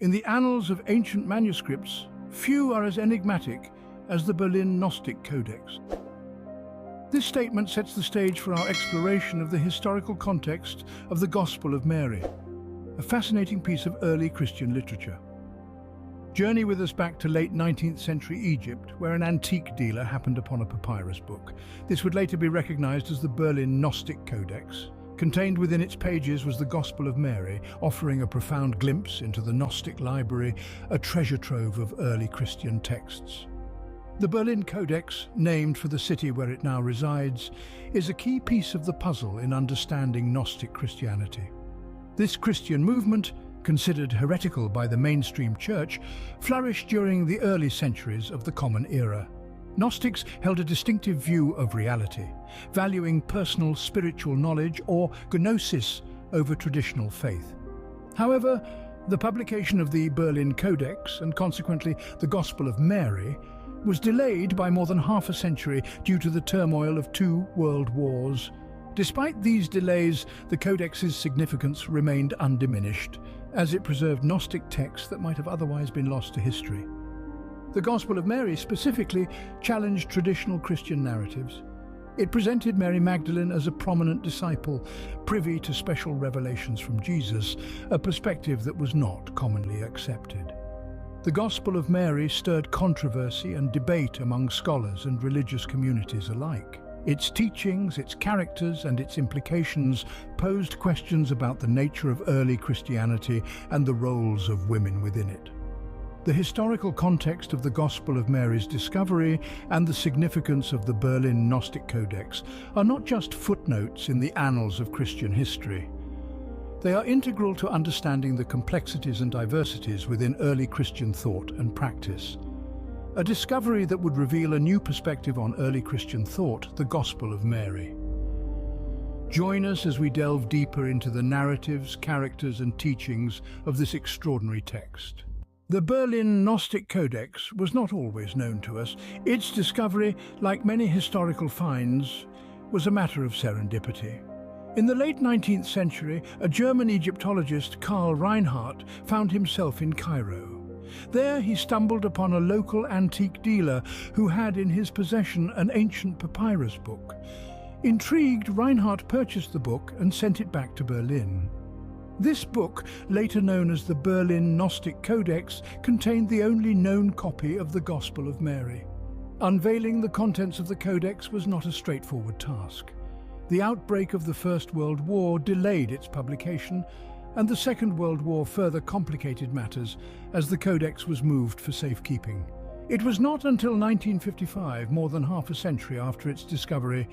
In the annals of ancient manuscripts, few are as enigmatic as the Berlin Gnostic Codex. This statement sets the stage for our exploration of the historical context of the Gospel of Mary, a fascinating piece of early Christian literature. Journey with us back to late 19th century Egypt, where an antique dealer happened upon a papyrus book. This would later be recognized as the Berlin Gnostic Codex. Contained within its pages was the Gospel of Mary, offering a profound glimpse into the Gnostic library, a treasure trove of early Christian texts. The Berlin Codex, named for the city where it now resides, is a key piece of the puzzle in understanding Gnostic Christianity. This Christian movement, considered heretical by the mainstream church, flourished during the early centuries of the Common Era. Gnostics held a distinctive view of reality, valuing personal spiritual knowledge or gnosis over traditional faith. However, the publication of the Berlin Codex, and consequently the Gospel of Mary, was delayed by more than half a century due to the turmoil of 2 world wars. Despite these delays, the Codex's significance remained undiminished, as it preserved Gnostic texts that might have otherwise been lost to history. The Gospel of Mary specifically challenged traditional Christian narratives. It presented Mary Magdalene as a prominent disciple, privy to special revelations from Jesus, a perspective that was not commonly accepted. The Gospel of Mary stirred controversy and debate among scholars and religious communities alike. Its teachings, its characters, and its implications posed questions about the nature of early Christianity and the roles of women within it. The historical context of the Gospel of Mary's discovery and the significance of the Berlin Gnostic Codex are not just footnotes in the annals of Christian history. They are integral to understanding the complexities and diversities within early Christian thought and practice. A discovery that would reveal a new perspective on early Christian thought, the Gospel of Mary. Join us as we delve deeper into the narratives, characters, and teachings of this extraordinary text. The Berlin Gnostic Codex was not always known to us. Its discovery, like many historical finds, was a matter of serendipity. In the late 19th century, a German Egyptologist, Karl Reinhardt, found himself in Cairo. There he stumbled upon a local antique dealer who had in his possession an ancient papyrus book. Intrigued, Reinhardt purchased the book and sent it back to Berlin. This book, later known as the Berlin Gnostic Codex, contained the only known copy of the Gospel of Mary. Unveiling the contents of the Codex was not a straightforward task. The outbreak of the First World War delayed its publication, and the Second World War further complicated matters as the Codex was moved for safekeeping. It was not until 1955, more than half a century after its discovery,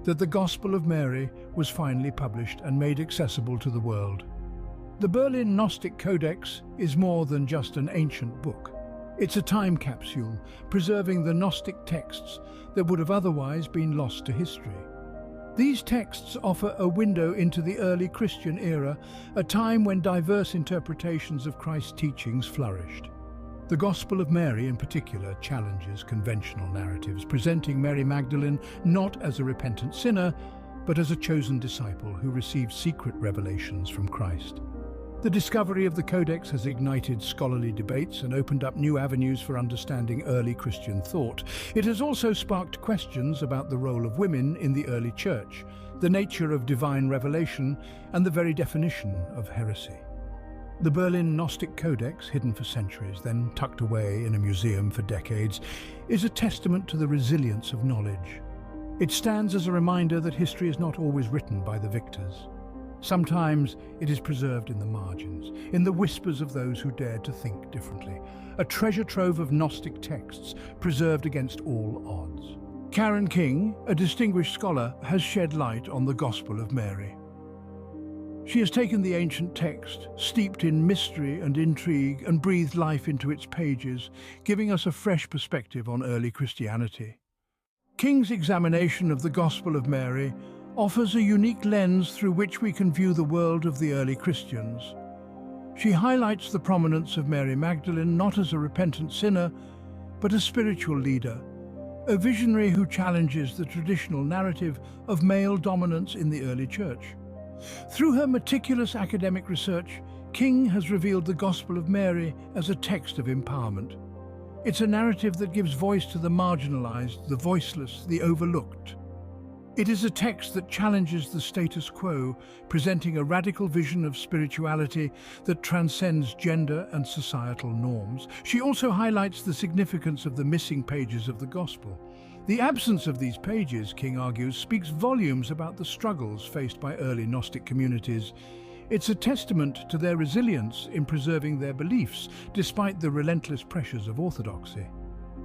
that the Gospel of Mary was finally published and made accessible to the world. The Berlin Gnostic Codex is more than just an ancient book. It's a time capsule, preserving the Gnostic texts that would have otherwise been lost to history. These texts offer a window into the early Christian era, a time when diverse interpretations of Christ's teachings flourished. The Gospel of Mary in particular challenges conventional narratives, presenting Mary Magdalene not as a repentant sinner, but as a chosen disciple who received secret revelations from Christ. The discovery of the Codex has ignited scholarly debates and opened up new avenues for understanding early Christian thought. It has also sparked questions about the role of women in the early church, the nature of divine revelation, and the very definition of heresy. The Berlin Gnostic Codex, hidden for centuries, then tucked away in a museum for decades, is a testament to the resilience of knowledge. It stands as a reminder that history is not always written by the victors. Sometimes it is preserved in the margins, in the whispers of those who dared to think differently. A treasure trove of Gnostic texts preserved against all odds. Karen King, a distinguished scholar, has shed light on the Gospel of Mary. She has taken the ancient text, steeped in mystery and intrigue, and breathed life into its pages, giving us a fresh perspective on early Christianity. King's examination of the Gospel of Mary offers a unique lens through which we can view the world of the early Christians. She highlights the prominence of Mary Magdalene not as a repentant sinner, but a spiritual leader, a visionary who challenges the traditional narrative of male dominance in the early church. Through her meticulous academic research, King has revealed the Gospel of Mary as a text of empowerment. It's a narrative that gives voice to the marginalized, the voiceless, the overlooked. It is a text that challenges the status quo, presenting a radical vision of spirituality that transcends gender and societal norms. She also highlights the significance of the missing pages of the Gospel. The absence of these pages, King argues, speaks volumes about the struggles faced by early Gnostic communities. It's a testament to their resilience in preserving their beliefs, despite the relentless pressures of orthodoxy.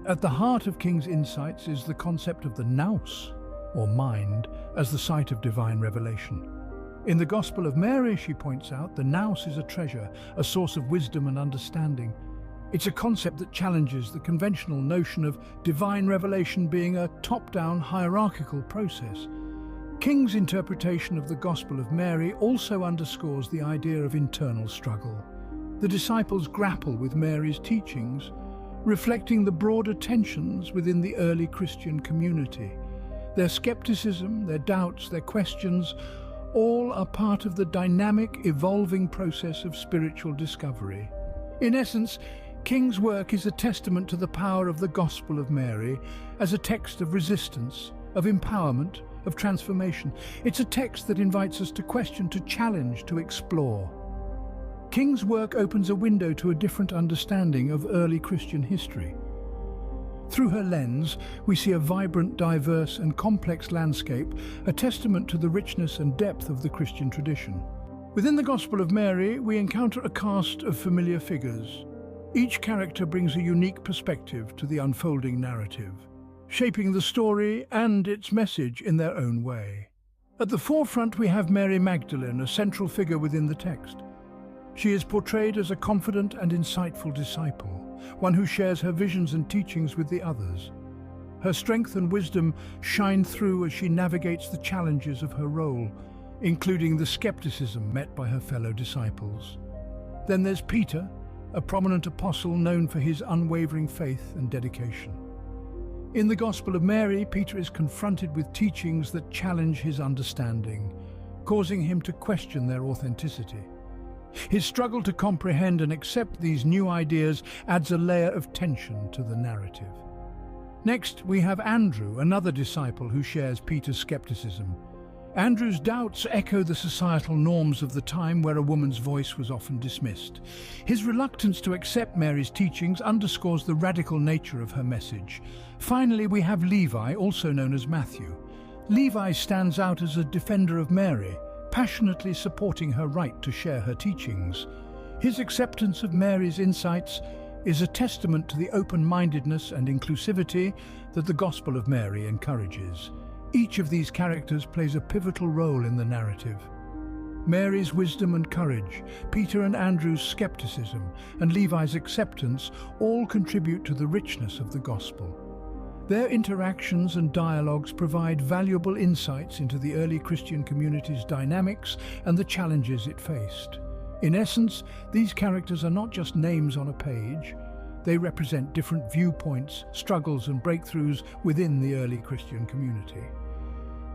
At the heart of King's insights is the concept of the Nous, or mind, as the site of divine revelation. In the Gospel of Mary, she points out, the Nous is a treasure, a source of wisdom and understanding. It's a concept that challenges the conventional notion of divine revelation being a top-down hierarchical process. King's interpretation of the Gospel of Mary also underscores the idea of internal struggle. The disciples grapple with Mary's teachings, reflecting the broader tensions within the early Christian community. Their skepticism, their doubts, their questions, all are part of the dynamic, evolving process of spiritual discovery. In essence, King's work is a testament to the power of the Gospel of Mary as a text of resistance, of empowerment, of transformation. It's a text that invites us to question, to challenge, to explore. King's work opens a window to a different understanding of early Christian history. Through her lens, we see a vibrant, diverse and complex landscape, a testament to the richness and depth of the Christian tradition. Within the Gospel of Mary, we encounter a cast of familiar figures. Each character brings a unique perspective to the unfolding narrative, shaping the story and its message in their own way. At the forefront, we have Mary Magdalene, a central figure within the text. She is portrayed as a confident and insightful disciple, one who shares her visions and teachings with the others. Her strength and wisdom shine through as she navigates the challenges of her role, including the skepticism met by her fellow disciples. Then there's Peter, a prominent apostle known for his unwavering faith and dedication. In the Gospel of Mary, Peter is confronted with teachings that challenge his understanding, causing him to question their authenticity. His struggle to comprehend and accept these new ideas adds a layer of tension to the narrative. Next, we have Andrew, another disciple who shares Peter's skepticism. Andrew's doubts echo the societal norms of the time where a woman's voice was often dismissed. His reluctance to accept Mary's teachings underscores the radical nature of her message. Finally, we have Levi, also known as Matthew. Levi stands out as a defender of Mary, passionately supporting her right to share her teachings. His acceptance of Mary's insights is a testament to the open-mindedness and inclusivity that the Gospel of Mary encourages. Each of these characters plays a pivotal role in the narrative. Mary's wisdom and courage, Peter and Andrew's skepticism, and Levi's acceptance all contribute to the richness of the Gospel. Their interactions and dialogues provide valuable insights into the early Christian community's dynamics and the challenges it faced. In essence, these characters are not just names on a page. They represent different viewpoints, struggles and breakthroughs within the early Christian community.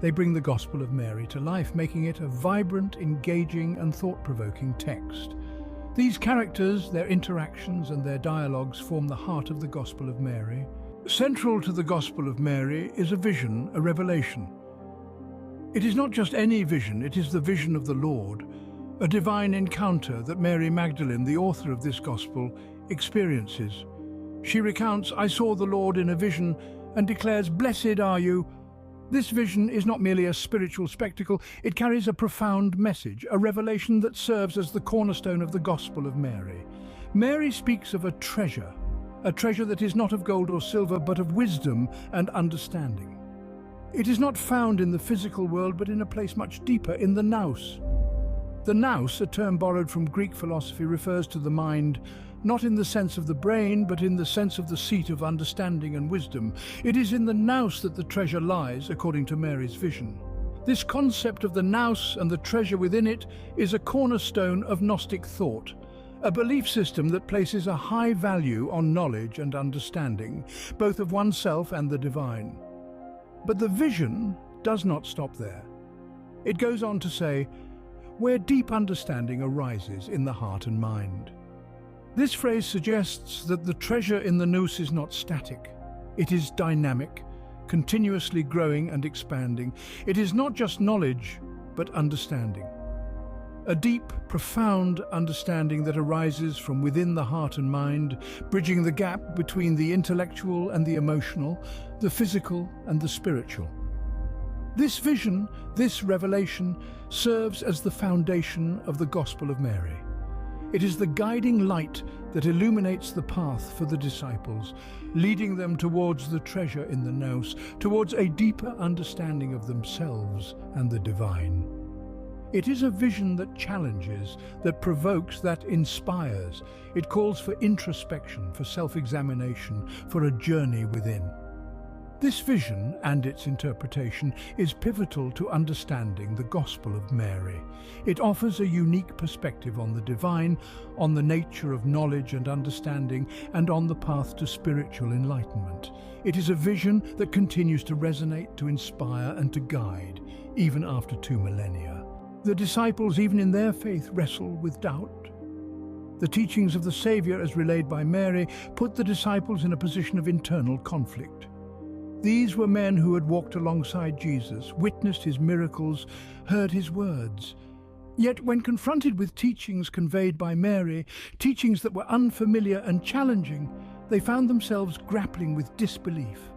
They bring the Gospel of Mary to life, making it a vibrant, engaging and thought-provoking text. These characters, their interactions and their dialogues form the heart of the Gospel of Mary. Central to the Gospel of Mary is a vision, a revelation. It is not just any vision, it is the vision of the Lord, a divine encounter that Mary Magdalene, the author of this Gospel, experiences. She recounts, "I saw the Lord in a vision," and declares, "Blessed are you." This vision is not merely a spiritual spectacle, it carries a profound message, a revelation that serves as the cornerstone of the Gospel of Mary. Mary speaks of a treasure that is not of gold or silver, but of wisdom and understanding. It is not found in the physical world, but in a place much deeper, in the Nous. The Nous, a term borrowed from Greek philosophy, refers to the mind, not in the sense of the brain, but in the sense of the seat of understanding and wisdom. It is in the Nous that the treasure lies, according to Mary's vision. This concept of the Nous and the treasure within it is a cornerstone of Gnostic thought, a belief system that places a high value on knowledge and understanding, both of oneself and the divine. But the vision does not stop there. It goes on to say, where deep understanding arises in the heart and mind. This phrase suggests that the treasure in the Nous is not static. It is dynamic, continuously growing and expanding. It is not just knowledge, but understanding. A deep, profound understanding that arises from within the heart and mind, bridging the gap between the intellectual and the emotional, the physical and the spiritual. This vision, this revelation, serves as the foundation of the Gospel of Mary. It is the guiding light that illuminates the path for the disciples, leading them towards the treasure in the Nous, towards a deeper understanding of themselves and the divine. It is a vision that challenges, that provokes, that inspires. It calls for introspection, for self-examination, for a journey within. This vision and its interpretation is pivotal to understanding the Gospel of Mary. It offers a unique perspective on the divine, on the nature of knowledge and understanding, and on the path to spiritual enlightenment. It is a vision that continues to resonate, to inspire, and to guide, even after 2 millennia. The disciples, even in their faith, wrestle with doubt. The teachings of the Savior, as relayed by Mary, put the disciples in a position of internal conflict. These were men who had walked alongside Jesus, witnessed his miracles, heard his words. Yet when confronted with teachings conveyed by Mary, teachings that were unfamiliar and challenging, they found themselves grappling with disbelief.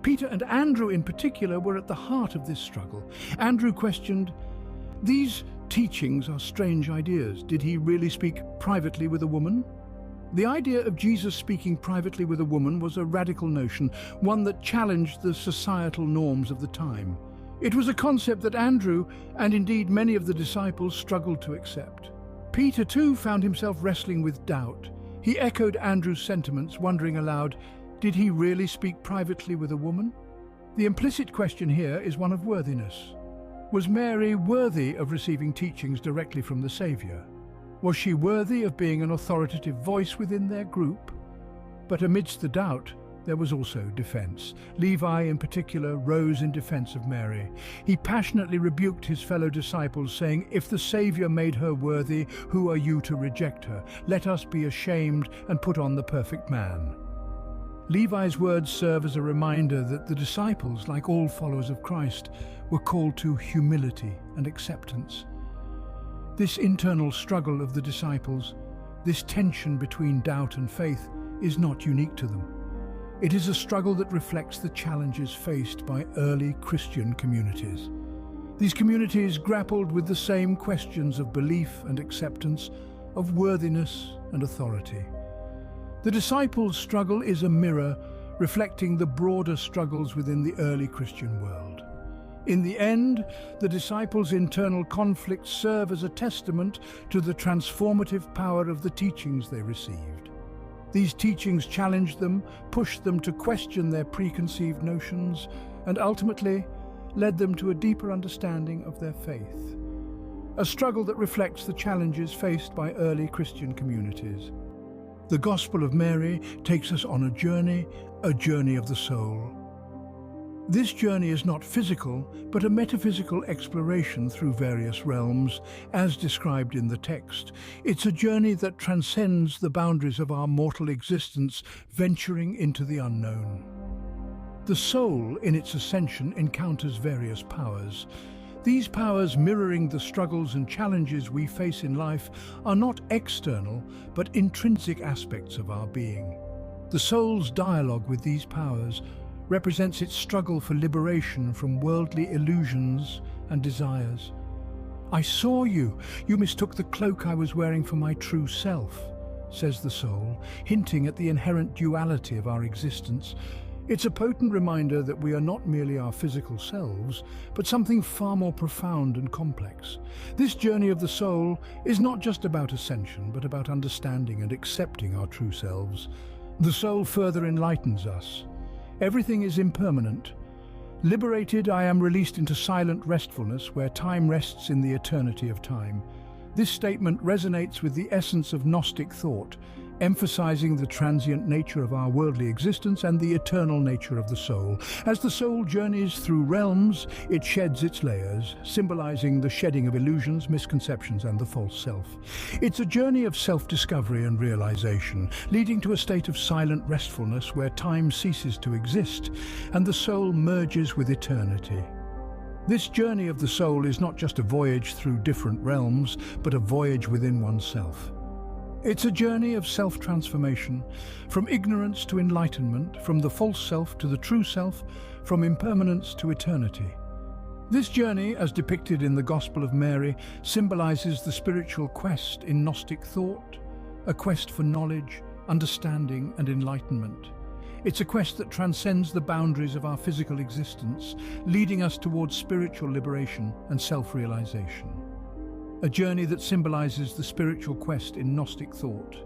Peter and Andrew in particular were at the heart of this struggle. Andrew questioned, "These teachings are strange ideas. Did he really speak privately with a woman?" The idea of Jesus speaking privately with a woman was a radical notion, one that challenged the societal norms of the time. It was a concept that Andrew, and indeed many of the disciples, struggled to accept. Peter too found himself wrestling with doubt. He echoed Andrew's sentiments, wondering aloud, did he really speak privately with a woman? The implicit question here is one of worthiness. Was Mary worthy of receiving teachings directly from the Saviour? Was she worthy of being an authoritative voice within their group? But amidst the doubt, there was also defense. Levi, in particular, rose in defense of Mary. He passionately rebuked his fellow disciples, saying, "If the Saviour made her worthy, who are you to reject her? Let us be ashamed and put on the perfect man." Levi's words serve as a reminder that the disciples, like all followers of Christ, were called to humility and acceptance. This internal struggle of the disciples, this tension between doubt and faith, is not unique to them. It is a struggle that reflects the challenges faced by early Christian communities. These communities grappled with the same questions of belief and acceptance, of worthiness and authority. The disciples' struggle is a mirror reflecting the broader struggles within the early Christian world. In the end, the disciples' internal conflicts serve as a testament to the transformative power of the teachings they received. These teachings challenged them, pushed them to question their preconceived notions, and ultimately led them to a deeper understanding of their faith. A struggle that reflects the challenges faced by early Christian communities. The Gospel of Mary takes us on a journey of the soul. This journey is not physical, but a metaphysical exploration through various realms, as described in the text. It's a journey that transcends the boundaries of our mortal existence, venturing into the unknown. The soul, in its ascension, encounters various powers. These powers, mirroring the struggles and challenges we face in life, are not external, but intrinsic aspects of our being. The soul's dialogue with these powers represents its struggle for liberation from worldly illusions and desires. "I saw you. You mistook the cloak I was wearing for my true self," says the soul, hinting at the inherent duality of our existence. It's a potent reminder that we are not merely our physical selves, but something far more profound and complex. This journey of the soul is not just about ascension, but about understanding and accepting our true selves. The soul further enlightens us. Everything is impermanent. Liberated, I am released into silent restfulness, where time rests in the eternity of time. This statement resonates with the essence of Gnostic thought, emphasizing the transient nature of our worldly existence and the eternal nature of the soul. As the soul journeys through realms, it sheds its layers, symbolizing the shedding of illusions, misconceptions, and the false self. It's a journey of self-discovery and realization, leading to a state of silent restfulness where time ceases to exist and the soul merges with eternity. This journey of the soul is not just a voyage through different realms, but a voyage within oneself. It's a journey of self-transformation, from ignorance to enlightenment, from the false self to the true self, from impermanence to eternity. This journey, as depicted in the Gospel of Mary, symbolizes the spiritual quest in Gnostic thought, a quest for knowledge, understanding, and enlightenment. It's a quest that transcends the boundaries of our physical existence, leading us towards spiritual liberation and self-realization. A journey that symbolizes the spiritual quest in Gnostic thought.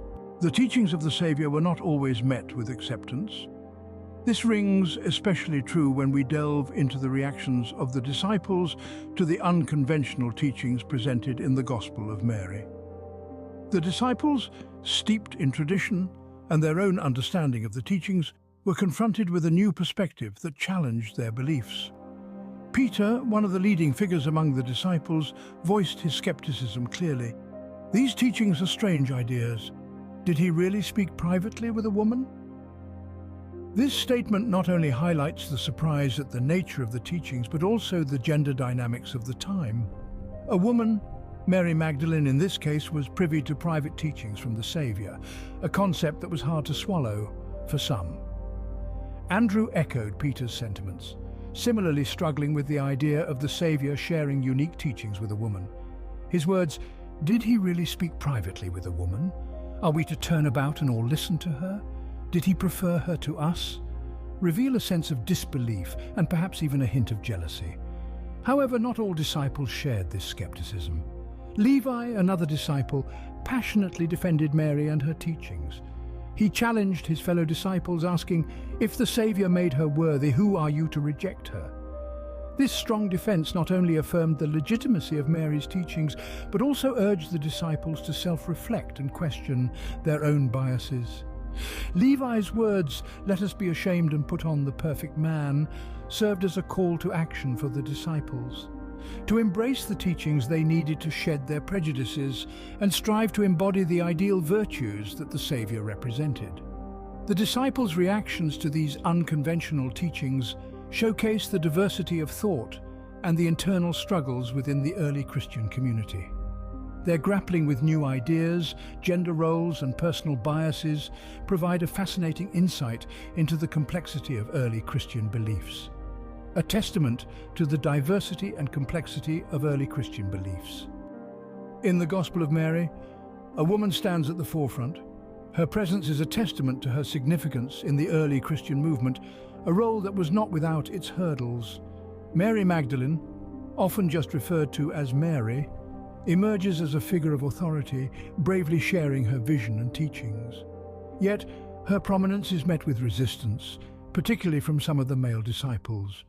The teachings of the Savior were not always met with acceptance. This rings especially true when we delve into the reactions of the disciples to the unconventional teachings presented in the Gospel of Mary. The disciples, steeped in tradition and their own understanding of the teachings, were confronted with a new perspective that challenged their beliefs. Peter, one of the leading figures among the disciples, voiced his skepticism clearly. These teachings are strange ideas. Did he really speak privately with a woman? This statement not only highlights the surprise at the nature of the teachings, but also the gender dynamics of the time. A woman, Mary Magdalene in this case, was privy to private teachings from the Savior, a concept that was hard to swallow for some. Andrew echoed Peter's sentiments, similarly struggling with the idea of the Savior sharing unique teachings with a woman. His words, "Did he really speak privately with a woman? Are we to turn about and all listen to her? Did he prefer her to us?" reveal a sense of disbelief and perhaps even a hint of jealousy. However, not all disciples shared this skepticism. Levi, another disciple, passionately defended Mary and her teachings. He challenged his fellow disciples, asking, "If the Savior made her worthy, who are you to reject her?" This strong defense not only affirmed the legitimacy of Mary's teachings, but also urged the disciples to self-reflect and question their own biases. Levi's words, "Let us be ashamed and put on the perfect man," served as a call to action for the disciples. To embrace the teachings, they needed to shed their prejudices and strive to embody the ideal virtues that the Savior represented. The disciples' reactions to these unconventional teachings showcase the diversity of thought and the internal struggles within the early Christian community. Their grappling with new ideas, gender roles, and personal biases provide a fascinating insight into the complexity of early Christian beliefs. A testament to the diversity and complexity of early Christian beliefs. In the Gospel of Mary, a woman stands at the forefront. Her presence is a testament to her significance in the early Christian movement, a role that was not without its hurdles. Mary Magdalene, often just referred to as Mary, emerges as a figure of authority, bravely sharing her vision and teachings. Yet, her prominence is met with resistance, particularly from some of the male disciples.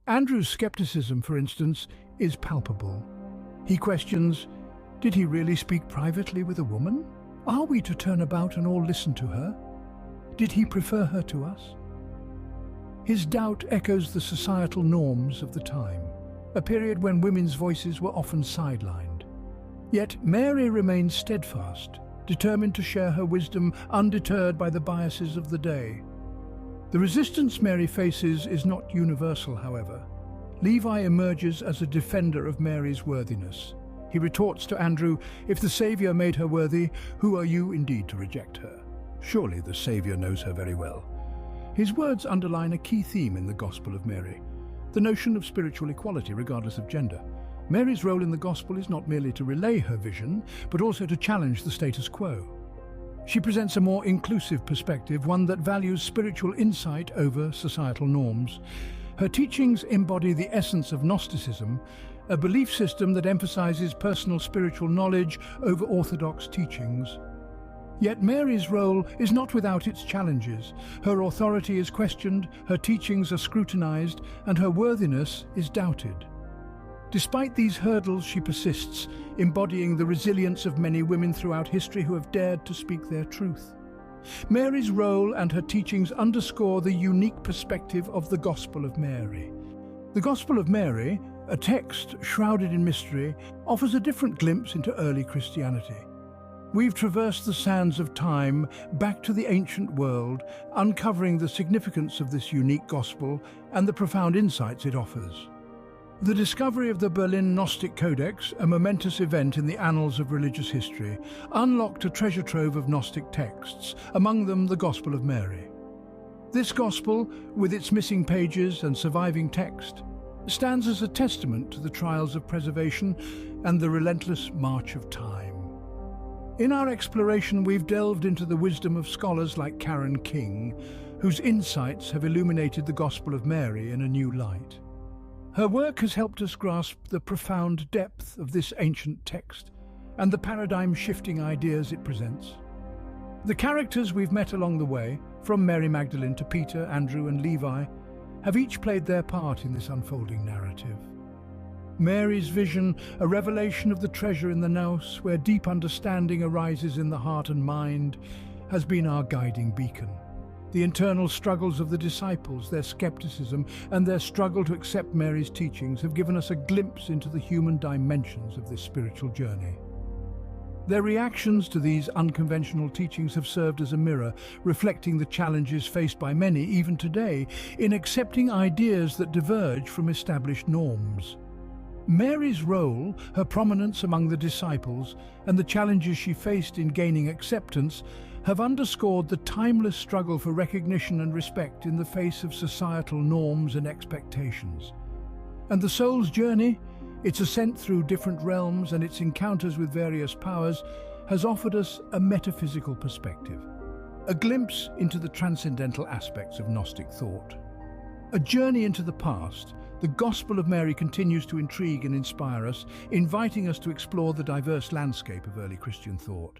Andrew's skepticism, for instance, is palpable. He questions, "Did he really speak privately with a woman? Are we to turn about and all listen to her? Did he prefer her to us?" His doubt echoes the societal norms of the time, a period when women's voices were often sidelined. Yet Mary remains steadfast, determined to share her wisdom undeterred by the biases of the day. The resistance Mary faces is not universal, however. Levi emerges as a defender of Mary's worthiness. He retorts to Andrew, "If the Savior made her worthy, who are you indeed to reject her? Surely the Savior knows her very well." His words underline a key theme in the Gospel of Mary, the notion of spiritual equality regardless of gender. Mary's role in the Gospel is not merely to relay her vision, but also to challenge the status quo. She presents a more inclusive perspective, one that values spiritual insight over societal norms. Her teachings embody the essence of Gnosticism, a belief system that emphasizes personal spiritual knowledge over orthodox teachings. Yet Mary's role is not without its challenges. Her authority is questioned, her teachings are scrutinized, and her worthiness is doubted. Despite these hurdles, she persists, embodying the resilience of many women throughout history who have dared to speak their truth. Mary's role and her teachings underscore the unique perspective of the Gospel of Mary. The Gospel of Mary, a text shrouded in mystery, offers a different glimpse into early Christianity. We've traversed the sands of time back to the ancient world, uncovering the significance of this unique gospel and the profound insights it offers. The discovery of the Berlin Gnostic Codex, a momentous event in the annals of religious history, unlocked a treasure trove of Gnostic texts, among them the Gospel of Mary. This gospel, with its missing pages and surviving text, stands as a testament to the trials of preservation and the relentless march of time. In our exploration, we've delved into the wisdom of scholars like Karen King, whose insights have illuminated the Gospel of Mary in a new light. Her work has helped us grasp the profound depth of this ancient text and the paradigm-shifting ideas it presents. The characters we've met along the way, from Mary Magdalene to Peter, Andrew and Levi, have each played their part in this unfolding narrative. Mary's vision, a revelation of the treasure in the Nous, where deep understanding arises in the heart and mind, has been our guiding beacon. The internal struggles of the disciples, their skepticism, and their struggle to accept Mary's teachings have given us a glimpse into the human dimensions of this spiritual journey. Their reactions to these unconventional teachings have served as a mirror, reflecting the challenges faced by many, even today, in accepting ideas that diverge from established norms. Mary's role, her prominence among the disciples, and the challenges she faced in gaining acceptance have underscored the timeless struggle for recognition and respect in the face of societal norms and expectations. And the soul's journey, its ascent through different realms and its encounters with various powers, has offered us a metaphysical perspective, a glimpse into the transcendental aspects of Gnostic thought. A journey into the past, the Gospel of Mary continues to intrigue and inspire us, inviting us to explore the diverse landscape of early Christian thought.